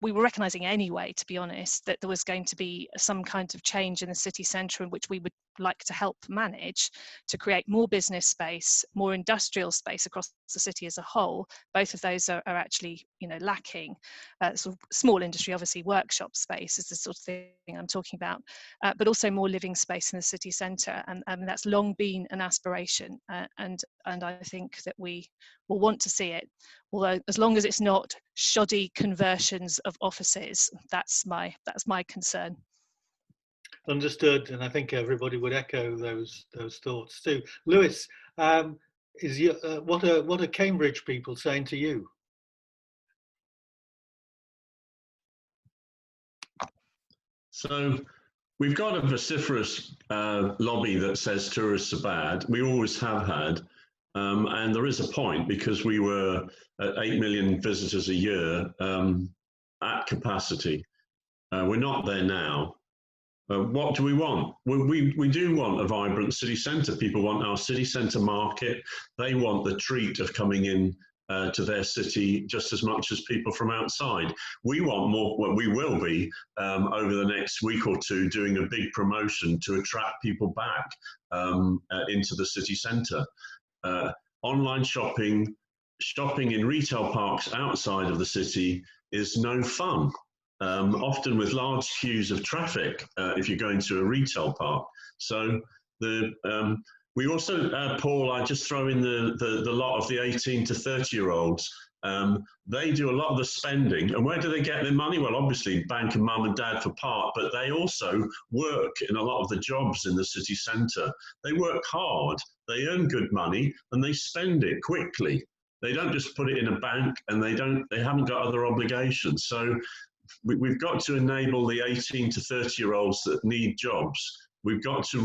we were recognising anyway, to be honest, that there was going to be some kind of change in the city centre, in which we would like to help manage to create more business space, more industrial space across the city as a whole. Both of those are actually, you know, lacking. Sort of small industry, obviously, workshop space is the sort of thing I'm talking about, but also more living space in the city centre, and that's long been an aspiration, and I think that we will want to see it. Although, as long as it's not shoddy conversions of offices, that's my concern. Understood, and I think everybody would echo those thoughts too. Lewis, what are Cambridge people saying to you? So we've got a vociferous lobby that says tourists are bad. We always have had. And there is a point, because we were at 8 million visitors a year at capacity. We're not there now. What do we want? Well, we do want a vibrant city centre. People want our city centre market. They want the treat of coming in to their city just as much as people from outside. We want more. Well, we will be over the next week or two doing a big promotion to attract people back into the city centre. Online shopping in retail parks outside of the city is no fun. Often with large queues of traffic if you're going to a retail park. So we also, Paul, I just throw in the lot of the 18 to 30-year-olds. They do a lot of the spending. And where do they get their money? Well, obviously, bank and mum and dad for part, but they also work in a lot of the jobs in the city centre. They work hard, they earn good money, and they spend it quickly. They don't just put it in a bank, and they haven't got other obligations. So we've got to enable the 18 to 30-year-olds that need jobs. We've got to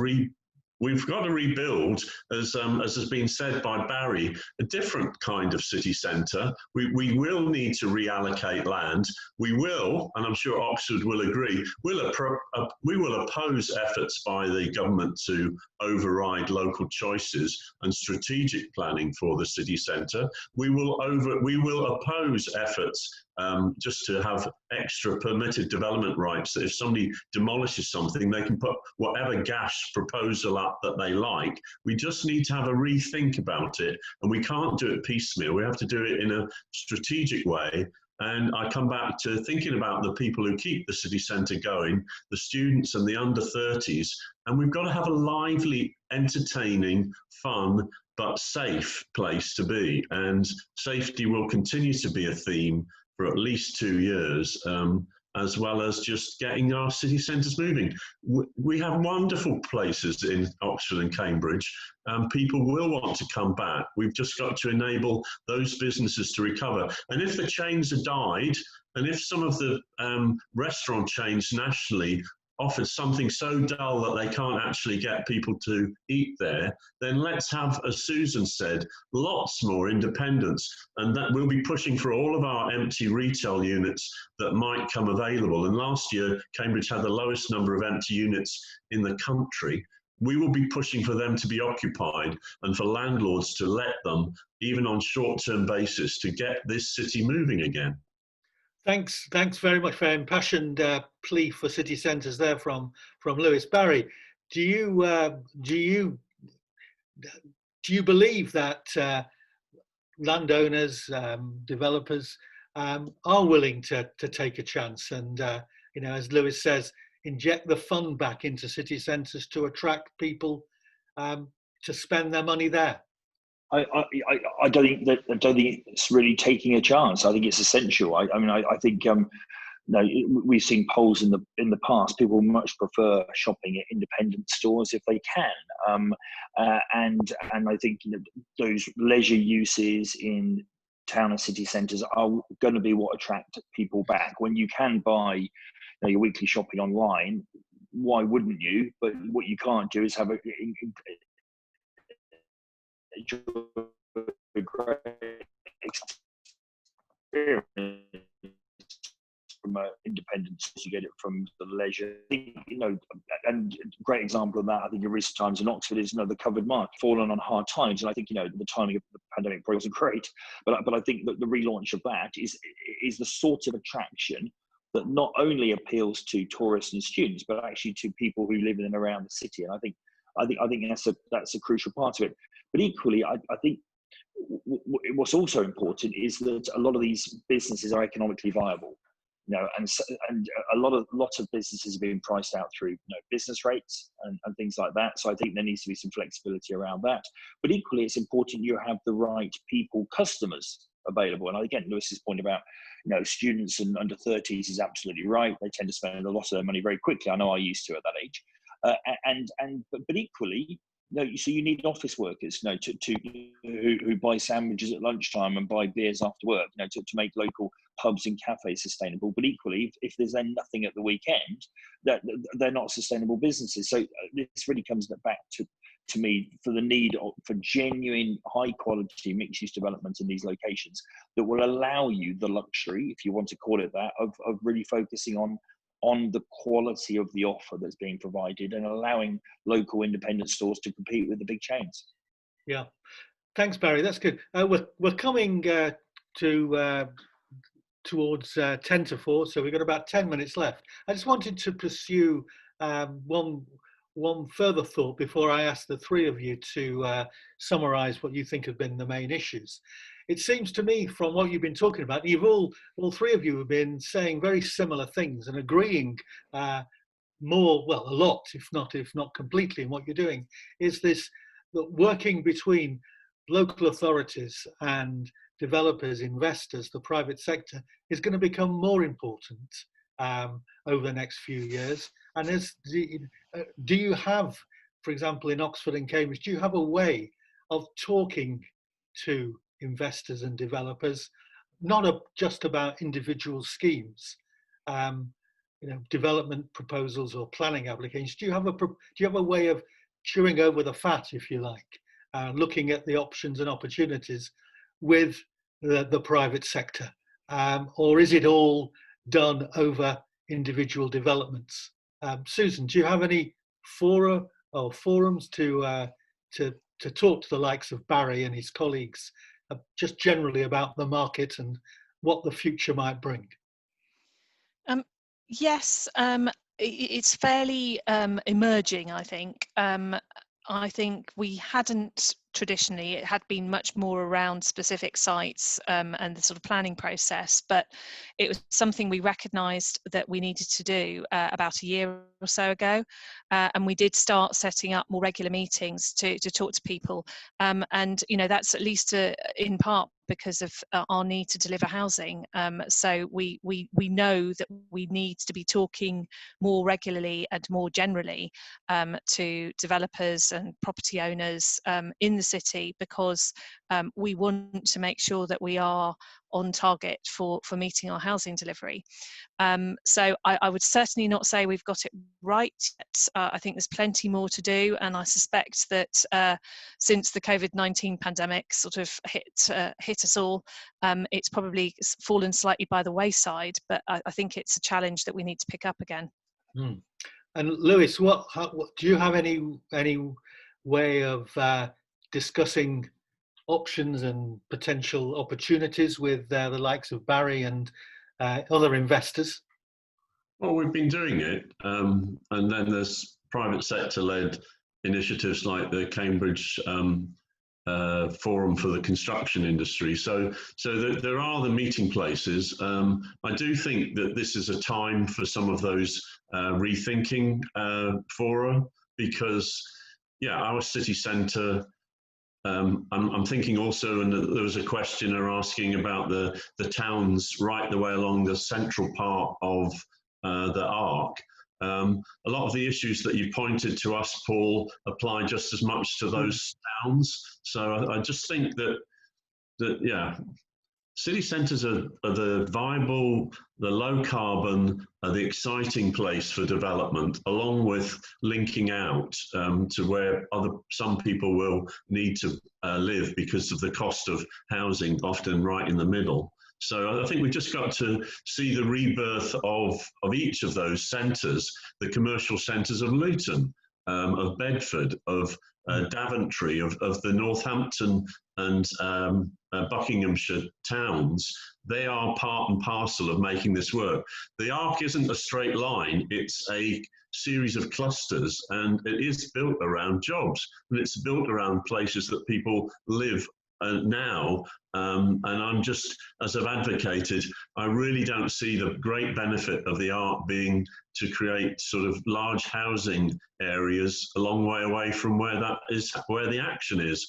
rebuild, as has been said by Barry, a different kind of city centre. We will need to reallocate land. We will, and I'm sure Oxford will agree, we will oppose efforts by the government to override local choices and strategic planning for the city centre. We will oppose efforts just to have extra permitted development rights, that if somebody demolishes something, they can put whatever gas proposal up that they like. We just need to have a rethink about it, and we can't do it piecemeal. We have to do it in a strategic way. And I come back to thinking about the people who keep the city centre going, the students and the under 30s, and we've got to have a lively, entertaining, fun, but safe place to be. And safety will continue to be a theme for at least 2 years, as well as just getting our city centres moving. We have wonderful places in Oxford and Cambridge. People will want to come back. We've just got to enable those businesses to recover. And if the chains are died, and if some of the restaurant chains nationally offer something so dull that they can't actually get people to eat there, then let's have, as Susan said, lots more independence, and that we'll be pushing for all of our empty retail units that might come available. And last year, Cambridge had the lowest number of empty units in the country. We will be pushing for them to be occupied and for landlords to let them, even on short-term basis, to get this city moving again. Thanks very much for an impassioned plea for city centres there from Lewis. Barry, do you believe that landowners, developers are willing to take a chance and, as Lewis says, inject the fun back into city centres to attract people to spend their money there? I don't think it's really taking a chance. I think it's essential. I think we've seen polls in the past. People much prefer shopping at independent stores if they can, and I think those leisure uses in town and city centres are going to be what attract people back. When you can buy your weekly shopping online, why wouldn't you? But what you can't do is have a great experience from independent as you get it from the leisure. And a great example of that, I think, in recent times in Oxford is the covered market fallen on hard times, and I think the timing of the pandemic probably wasn't great, but I think that the relaunch of that is the sort of attraction that not only appeals to tourists and students, but actually to people who live in and around the city. And I think that's a crucial part of it. But equally, I think what's also important is that a lot of these businesses are economically viable, and a lot of businesses have been priced out through business rates and things like that. So I think there needs to be some flexibility around that. But equally, it's important you have the right people, customers available. And again, Lewis's point about students and under 30s is absolutely right. They tend to spend a lot of their money very quickly. I know I used to at that age. But equally, so you need office workers, who buy sandwiches at lunchtime and buy beers after work, to make local pubs and cafes sustainable. But equally, if there's then nothing at the weekend, that they're not sustainable businesses. So this really comes back to me for the need for genuine high quality mixed use development in these locations that will allow you the luxury, if you want to call it that, of really focusing on the quality of the offer that's being provided and allowing local independent stores to compete with the big chains. Yeah, thanks, Barry. That's good. We're coming towards 10 to 4, so we've got about 10 minutes left. I just wanted to pursue one further thought before I ask the three of you to summarise what you think have been the main issues. It seems to me, from what you've been talking about, you've all three of you have been saying very similar things and agreeing a lot, if not completely, in what you're doing. Is this that working between local authorities and developers, investors, the private sector is going to become more important over the next few years? And do you have, for example, in Oxford and Cambridge, do you have a way of talking to investors and developers, not just about individual schemes, development proposals or planning applications? Do you have a way of chewing over the fat, if you like, looking at the options and opportunities with the private sector, or is it all done over individual developments? Susan, do you have any forums to talk to the likes of Barry and his colleagues, just generally about the market and what the future might bring? Yes, it's fairly emerging, I think. I think we hadn't traditionally, it had been much more around specific sites and the sort of planning process, but it was something we recognised that we needed to do about a year or so ago, and we did start setting up more regular meetings to talk to people, and that's at least in part because of our need to deliver housing. So we know that we need to be talking more regularly and more generally to developers and property owners in the city, because we want to make sure that we are on target for meeting our housing delivery. So I would certainly not say we've got it right yet. I think there's plenty more to do, and I suspect that since the COVID-19 pandemic sort of hit us all, it's probably fallen slightly by the wayside, but I think it's a challenge that we need to pick up again. Mm. And Lewis, what do you have any way of discussing options and potential opportunities with the likes of Barry and other investors? Well, we've been doing it, and then there's private sector-led initiatives like the Cambridge Forum for the Construction Industry. So there are the meeting places. I do think that this is a time for some of those rethinking fora, because, our city centre. I'm thinking also, and there was a questioner asking about the towns right the way along the central part of the arc. A lot of the issues that you pointed to us, Paul, apply just as much to those towns. So I just think that city centres are the viable, the low carbon, the exciting place for development, along with linking out to where some people will need to live because of the cost of housing, often right in the middle. So I think we've just got to see the rebirth of each of those centres, the commercial centres of Luton, of Bedford, of Daventry, of the Northampton and Buckinghamshire towns. They are part and parcel of making this work. The arc isn't a straight line, it's a series of clusters, and it is built around jobs, and it's built around places that people live now. And I'm just, as I've advocated, I really don't see the great benefit of the arc being to create sort of large housing areas a long way away from where the action is.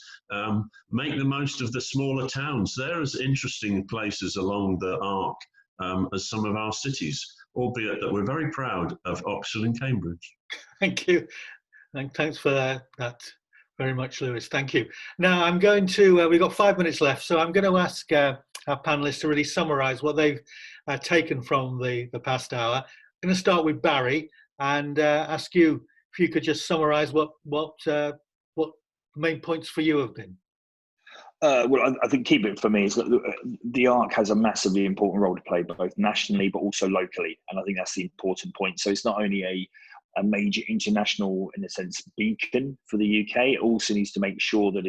Make the most of the smaller towns. They're as interesting places along the arc as some of our cities, albeit that we're very proud of Oxford and Cambridge. Thank you. And thanks for that very much, Lewis. Thank you. Now I'm going to, we've got 5 minutes left, so I'm going to ask our panelists to really summarise what they've taken from the past hour. I'm going to start with Barry and ask you if you could just summarise what main points for you have been. Well, I think key bit for me is that the ARC has a massively important role to play, both nationally but also locally, and I think that's the important point. So it's not only a major international, in a sense, beacon for the UK. It also needs to make sure that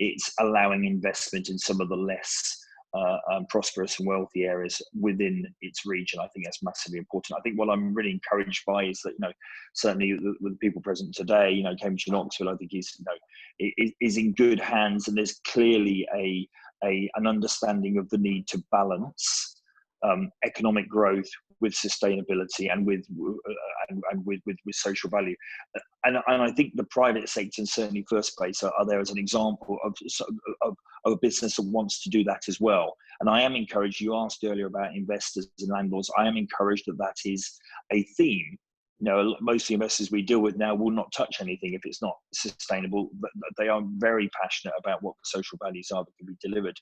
it's allowing investment in some of the less prosperous and wealthy areas within its region. I think that's massively important. I think what I'm really encouraged by is that, certainly with the people present today, Cambridge and Oxford, I think is in good hands, and there's clearly an understanding of the need to balance economic growth with sustainability and with social value, and I think the private sector and certainly First Place are there as an example of a business that wants to do that as well. And I am encouraged. You asked earlier about investors and landlords. I am encouraged that is a theme. Most of the investors we deal with now will not touch anything if it's not sustainable, but they are very passionate about what the social values are that can be delivered.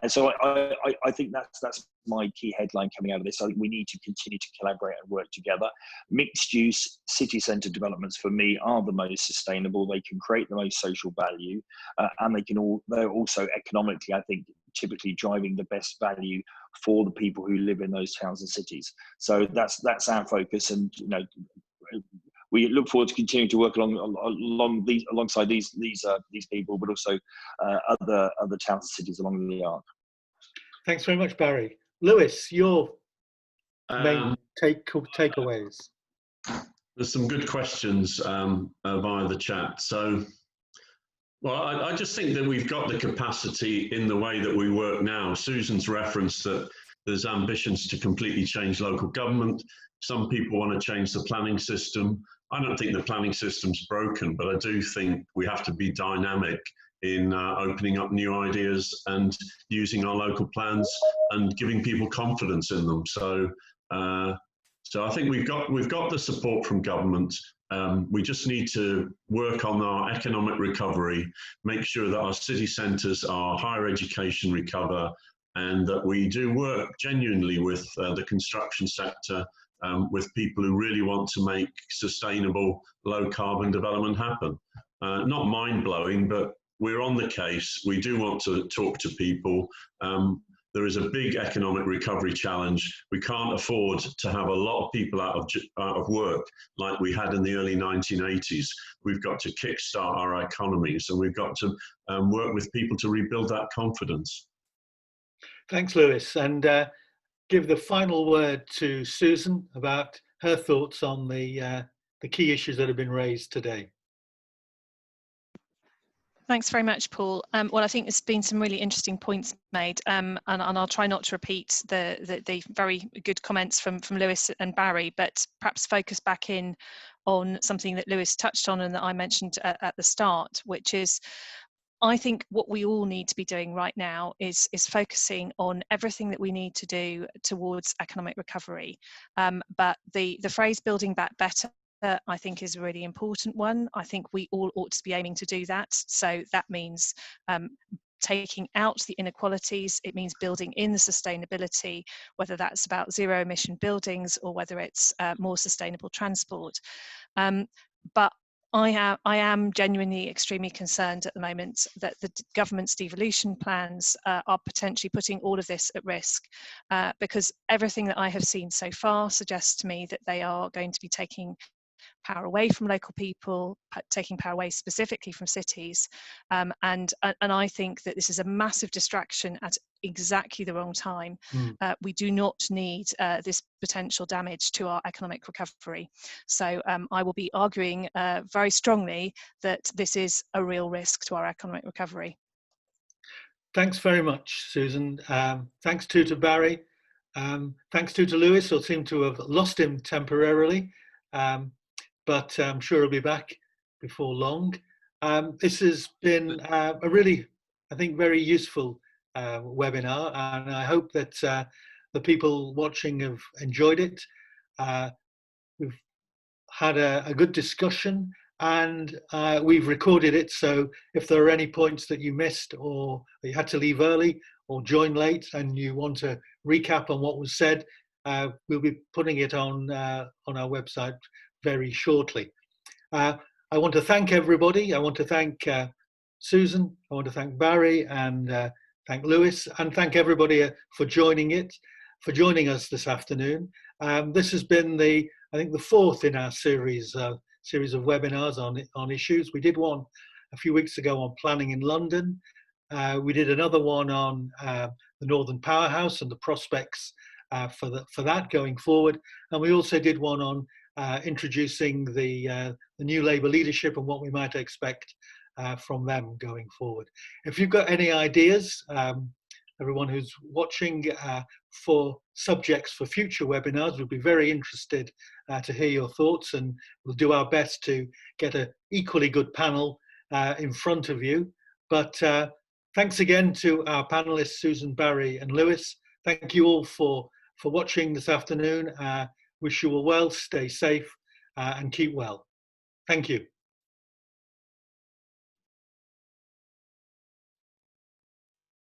And so I think that's my key headline coming out of this. I think we need to continue to collaborate and work together. Mixed use city centre developments for me are the most sustainable. They can create the most social value, and they're also economically, I think, typically driving the best value for the people who live in those towns and cities. So that's our focus, and we look forward to continuing to work alongside these people, but also other towns and cities along the arc. Thanks very much, Barry. Lewis, your main takeaways. There's some good questions via the chat. So, well, I just think that we've got the capacity in the way that we work now. Susan's referenced that there's ambitions to completely change local government. Some people want to change the planning system. I don't think the planning system's broken, but I do think we have to be dynamic in opening up new ideas and using our local plans and giving people confidence in them. So I think we've got the support from government. We just need to work on our economic recovery, make sure that our city centres, our higher education recover, and that we do work genuinely with the construction sector, with people who really want to make sustainable, low-carbon development happen. Not mind-blowing, but we're on the case. We do want to talk to people. There is a big economic recovery challenge. We can't afford to have a lot of people out of work like we had in the early 1980s. We've got to kickstart our economies, and we've got to work with people to rebuild that confidence. Thanks, Lewis. And give the final word to Susan about her thoughts on the key issues that have been raised today. Thanks very much, Paul. Well, I think there's been some really interesting points made, and I'll try not to repeat the very good comments from Lewis and Barry, but perhaps focus back in on something that Lewis touched on and that I mentioned at the start, which is, I think what we all need to be doing right now is focusing on everything that we need to do towards economic recovery. But the phrase "building back better" I think is a really important one. I think we all ought to be aiming to do that. So that means taking out the inequalities. It means building in the sustainability, whether that's about zero emission buildings or whether it's more sustainable transport. But I am genuinely extremely concerned at the moment that the government's devolution plans are potentially putting all of this at risk, because everything that I have seen so far suggests to me that they are going to be taking power away from local people, taking power away specifically from cities, and I think that this is a massive distraction at exactly the wrong time. We do not need this potential damage to our economic recovery. So I will be arguing very strongly that this is a real risk to our economic recovery. Thanks very much, Susan. Thanks too to Barry. Thanks too to Lewis, who seemed to have lost him temporarily. But I'm sure he'll be back before long. This has been a really, I think, very useful webinar, and I hope that the people watching have enjoyed it. We've had a good discussion, and we've recorded it. So if there are any points that you missed, or you had to leave early or join late and you want to recap on what was said, we'll be putting it on our website very shortly. I want to thank everybody. I want to thank Susan. I want to thank Barry, and thank Lewis, and thank everybody for joining us this afternoon. This has been I think the fourth in our series of webinars on issues. We did one a few weeks ago on planning in London. We did another one on the Northern Powerhouse and the prospects for that going forward, and we also did one on introducing the new Labour leadership and what we might expect from them going forward. If you've got any ideas, everyone who's watching, for subjects for future webinars, we'd be very interested to hear your thoughts, and we'll do our best to get an equally good panel in front of you. But thanks again to our panelists, Susan, Barry and Lewis. Thank you all for watching this afternoon. Wish you all well, stay safe and keep well. Thank you.